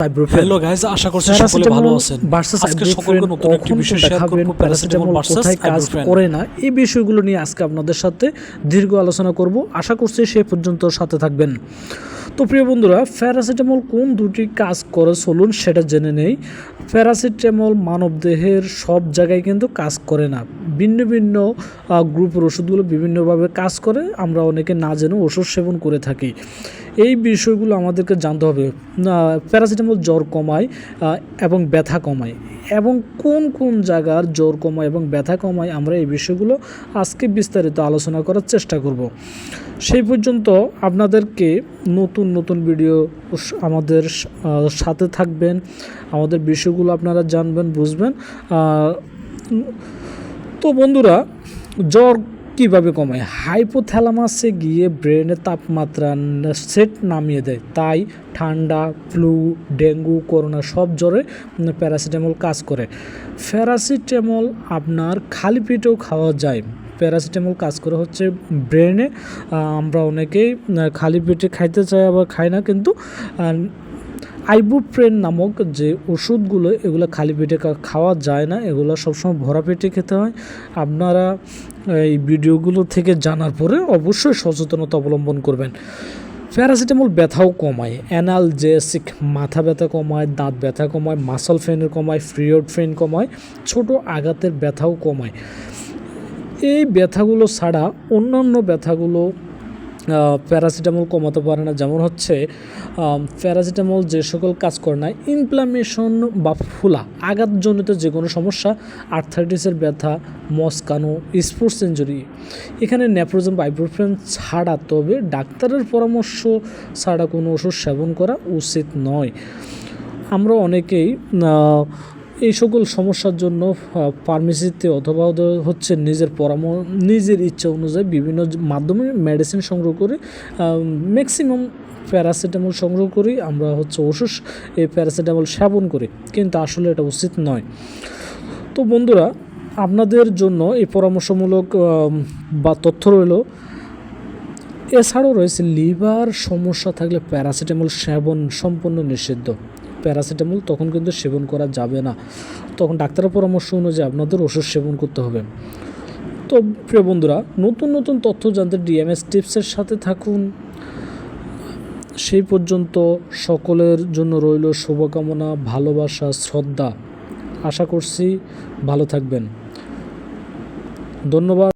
Hello guys, আশা করছি সকলে ভালো আছেন। আজকে সকলকে নতুন একটি বিষয় শেয়ার করব, প্যারাসিটামল ভার্সাস কাজ করে না এই বিষয়গুলো নিয়ে আজকে আপনাদের সাথে দীর্ঘ আলোচনা করব। আশা করছি সেই পর্যন্ত সাথে থাকবেন। তো প্রিয় বন্ধুরা, প্যারাসিটামল কোন দুটি কাজ করে চলুন সেটা জেনে নেই। প্যারাসিটামল মানবদেহের সব জায়গায় কিন্তু কাজ করে না। ভিন্ন ভিন্ন গ্রুপের ওষুধগুলো বিভিন্নভাবে কাজ করে, আমরা অনেকে না জেনে ওষুধ সেবন করে থাকি। এই বিষয়গুলো আমাদেরকে জানতে হবে। প্যারাসিটামল জ্বর কমায় এবং ব্যথা কমায়, এবং কোন কোন জায়গার জ্বর কমায় এবং ব্যথা কমায়, আমরা এই বিষয়গুলো আজকে বিস্তারিত আলোচনা করার চেষ্টা করব। সেই পর্যন্ত আপনাদেরকে নতুন নতুন ভিডিও আমাদের সাথে থাকবেন, আমাদের বিষয়গুলো আপনারা জানবেন, বুঝবেন। তো বন্ধুরা, জ্বর কীভাবে কমায়? হাইপোথ্যালামাসে গিয়ে ব্রেনের তাপমাত্রা সেট নামিয়ে দেয়। তাই ঠান্ডা, ফ্লু, ডেঙ্গু, করোনা সব জ্বরে প্যারাসিটামল কাজ করে। প্যারাসিটামল আপনার খালি পেটেও খাওয়া যায়। প্যারাসিটামল কাজ করে হচ্ছে ব্রেনে। আমরা অনেকেই খালি পেটে খাইতে চাই, আবার খাই না, কিন্তু আইবুপ্রোফেন নামক যে ওষুধগুলো, এগুলো খালি পেটে খাওয়া যায় না, এগুলো সবসময় ভরা পেটে খেতে হয়। আপনারা এই ভিডিওগুলো থেকে জানার পরে অবশ্যই সচেতনতা অবলম্বন করবেন। প্যারাসিটামল ব্যথাও কমায়, অ্যানালজেসিক, মাথা ব্যথা কমায়, দাঁত ব্যথা কমায়, মাসল পেইনের কমায়, পিরিয়ড পেইন কমায়, ছোট আঘাতের ব্যথাও কমায়। এই ব্যথাগুলো ছাড়া অন্যান্য ব্যথাগুলো প্যারাসিটামল কমাতে পারে না। যেমন হচ্ছে প্যারাসিটামল যে সকল কাজ করে না, ইনফ্লামেশন বা ফুলা, আঘাতজনিত যে কোনো সমস্যা, আর্থারাইটিসের ব্যথা, মচকানো, স্পোর্টস ইনজুরি, এখানে নেপ্রোজেন বা আইবুপ্রোফেন ছাড়া, তবে ডাক্তারের পরামর্শ ছাড়া কোনো ওষুধ সেবন করা উচিত নয়। আমরা অনেকেই এই সকল সমস্যার জন্য ফার্মেসিতে অথবা হচ্ছে নিজের ইচ্ছা অনুযায়ী বিভিন্ন মাধ্যমে মেডিসিন সংগ্রহ করে, ম্যাক্সিমাম প্যারাসিটামল সংগ্রহ করি, আমরা হচ্ছে ওষুধ এই প্যারাসিটামল সেবন করি, কিন্তু আসলে এটা উচিত নয়। তো বন্ধুরা, আপনাদের জন্য এই পরামর্শমূলক বা তথ্য রইল। এছাড়াও রয়েছে লিভার সমস্যা থাকলে প্যারাসিটামল সেবন সম্পূর্ণ নিষিদ্ধ। প্যারাসিটামল তখন কিন্তু সেবন করা যাবে না, তখন ডাক্তারের পরামর্শ অনুযায়ী আপনাদের ওষুধ সেবন করতে হবে। তো প্রিয় বন্ধুরা, নতুন নতুন তথ্য জানতে ডিএমএস টিপসের সাথে থাকুন। সেই পর্যন্ত সকলের জন্য রইল শুভকামনা, ভালোবাসা, শ্রদ্ধা। আশা করছি ভালো থাকবেন। ধন্যবাদ।